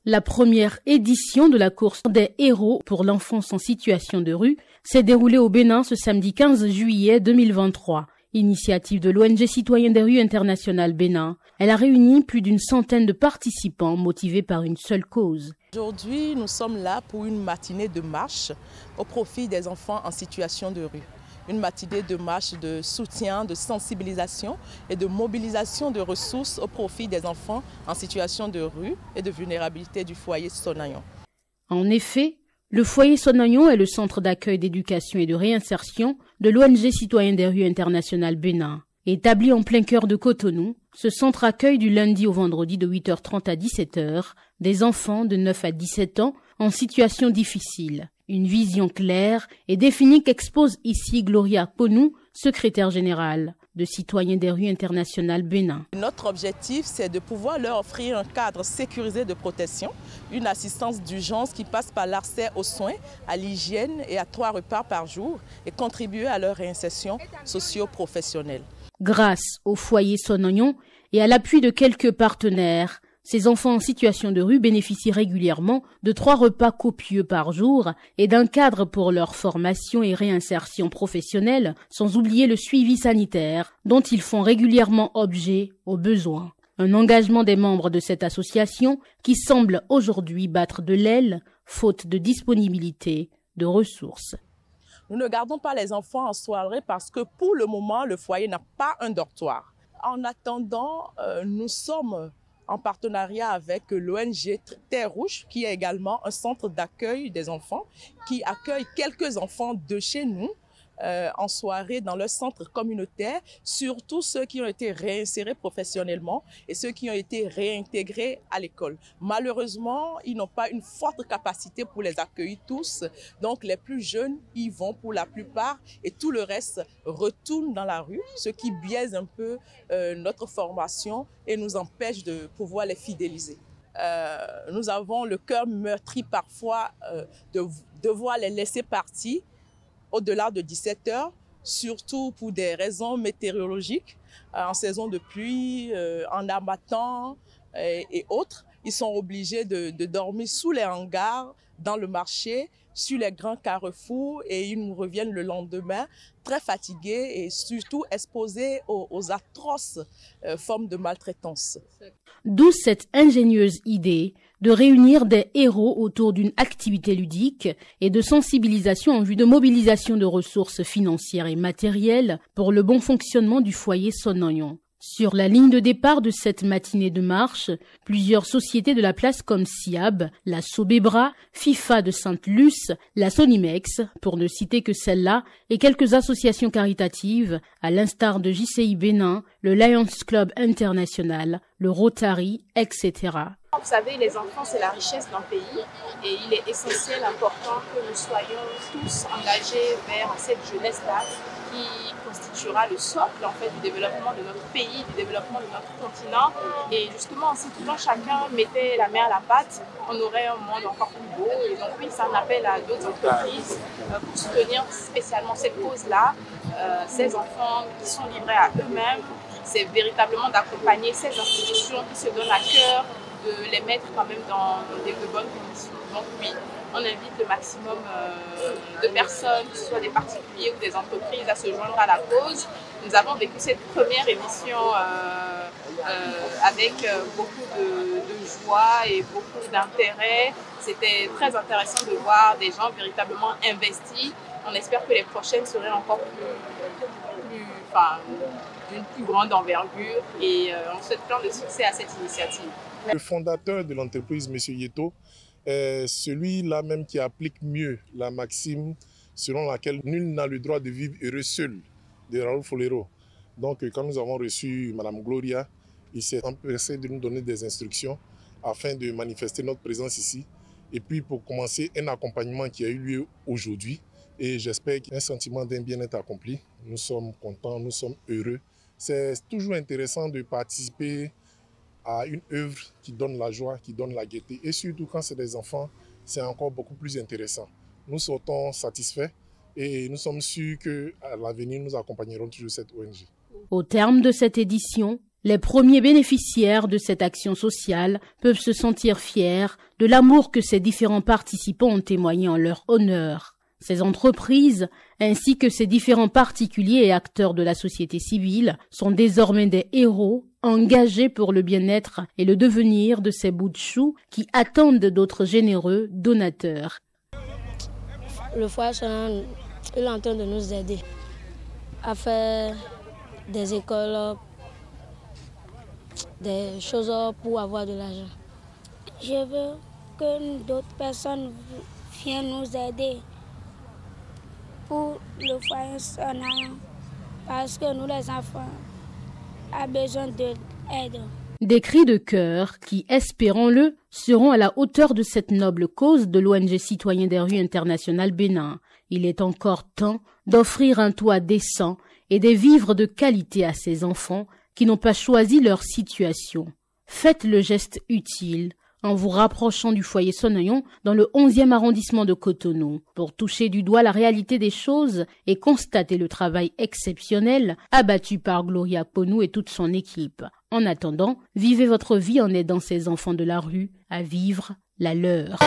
La première édition de la course des héros pour l'enfance en situation de rue s'est déroulée au Bénin ce samedi 15 juillet 2023. Initiative de l'ONG Citoyens des rues internationales Bénin. Elle a réuni plus d'une centaine de participants motivés par une seule cause. Aujourd'hui, nous sommes là pour une matinée de marche au profit des enfants en situation de rue. Une matinée de marche de soutien, de sensibilisation et de mobilisation de ressources au profit des enfants en situation de rue et de vulnérabilité du foyer Sonayon. En effet, le foyer Sonayon est le centre d'accueil, d'éducation et de réinsertion de l'ONG Citoyens des rues internationales Bénin. Établi en plein cœur de Cotonou, ce centre accueille du lundi au vendredi de 8h30 à 17h des enfants de 9 à 17 ans en situation difficile. Une vision claire et définie qu'expose ici Gloria Ponou, secrétaire générale de Citoyens des rues internationales Bénin. Notre objectif, c'est de pouvoir leur offrir un cadre sécurisé de protection, une assistance d'urgence qui passe par l'accès aux soins, à l'hygiène et à 3 repas par jour et contribuer à leur réinsertion socio-professionnelle. Grâce au foyer Sonayon et à l'appui de quelques partenaires, ces enfants en situation de rue bénéficient régulièrement de 3 repas copieux par jour et d'un cadre pour leur formation et réinsertion professionnelle, sans oublier le suivi sanitaire dont ils font régulièrement objet aux besoins. Un engagement des membres de cette association qui semble aujourd'hui battre de l'aile, faute de disponibilité de ressources. Nous ne gardons pas les enfants en soirée parce que pour le moment, le foyer n'a pas un dortoir. En attendant, nous sommes en partenariat avec l'ONG Terre Rouge, qui est également un centre d'accueil des enfants, qui accueille quelques enfants de chez nous en soirée dans leur centre communautaire, surtout ceux qui ont été réinsérés professionnellement et ceux qui ont été réintégrés à l'école. Malheureusement, ils n'ont pas une forte capacité pour les accueillir tous, donc les plus jeunes y vont pour la plupart et tout le reste retourne dans la rue, ce qui biaise un peu notre formation et nous empêche de pouvoir les fidéliser. Nous avons le cœur meurtri parfois de devoir les laisser partir au-delà de 17h, surtout pour des raisons météorologiques, en saison de pluie, en harmattan et autres. Ils sont obligés de dormir sous les hangars, dans le marché, sur les grands carrefours et ils nous reviennent le lendemain très fatigués et surtout exposés aux atroces formes de maltraitance. D'où cette ingénieuse idée de réunir des héros autour d'une activité ludique et de sensibilisation en vue de mobilisation de ressources financières et matérielles pour le bon fonctionnement du foyer Sonayon. Sur la ligne de départ de cette matinée de marche, plusieurs sociétés de la place comme SIAB, la Sobebra, FIFA de Sainte-Luce, la Sonimex, pour ne citer que celle-là, et quelques associations caritatives, à l'instar de JCI Bénin, le Lions Club International, le Rotary, etc. Vous savez, les enfants, c'est la richesse d'un pays et il est essentiel, important que nous soyons tous engagés vers cette jeunesse-là qui constituera le socle en fait, du développement de notre pays, du développement de notre continent. Et justement, si tout le monde, chacun mettait la main à la pâte, on aurait un monde encore plus beau. Et donc oui, c'est un appel à d'autres entreprises pour soutenir spécialement cette cause-là, ces enfants qui sont livrés à eux-mêmes. C'est véritablement d'accompagner ces institutions qui se donnent à cœur, de les mettre quand même dans de bonnes conditions. Donc oui, on invite le maximum de personnes, que ce soit des particuliers ou des entreprises, à se joindre à la cause. Nous avons vécu cette première émission avec beaucoup de joie et beaucoup d'intérêt. C'était très intéressant de voir des gens véritablement investis. On espère que les prochaines seraient encore d'une plus grande envergure et on souhaite plein de succès à cette initiative. Le fondateur de l'entreprise, M. Yeto, est celui-là même qui applique mieux la maxime selon laquelle nul n'a le droit de vivre heureux seul, de Raoul Folero. Donc quand nous avons reçu Mme Gloria, il s'est empressé de nous donner des instructions afin de manifester notre présence ici. Et puis pour commencer, un accompagnement qui a eu lieu aujourd'hui. Et j'espère qu'il y a un sentiment d'un bien-être accompli. Nous sommes contents, nous sommes heureux. C'est toujours intéressant de participer à une œuvre qui donne la joie, qui donne la gaieté. Et surtout quand c'est des enfants, c'est encore beaucoup plus intéressant. Nous sortons satisfaits et nous sommes sûrs qu'à l'avenir, nous accompagnerons toujours cette ONG. Au terme de cette édition, Les premiers bénéficiaires de cette action sociale peuvent se sentir fiers de l'amour que ces différents participants ont témoigné en leur honneur. Ces entreprises, ainsi que ces différents particuliers et acteurs de la société civile, sont désormais des héros engagés pour le bien-être et le devenir de ces bouts de chou qui attendent d'autres généreux donateurs. Le foyer, il est en train de nous aider à faire des écoles, des choses pour avoir de l'argent. Je veux que d'autres personnes viennent nous aider pour le foyer Sonayon, parce que nous, les enfants, avons besoin d'aide. Des cris de cœur qui, espérons-le, seront à la hauteur de cette noble cause de l'ONG Citoyens des rues internationales Bénin. Il est encore temps d'offrir un toit décent et des vivres de qualité à ces enfants qui n'ont pas choisi leur situation. Faites le geste utile en vous rapprochant du foyer Sonayon dans le 11e arrondissement de Cotonou pour toucher du doigt la réalité des choses et constater le travail exceptionnel abattu par Gloria Ponou et toute son équipe. En attendant, vivez votre vie en aidant ces enfants de la rue à vivre la leur.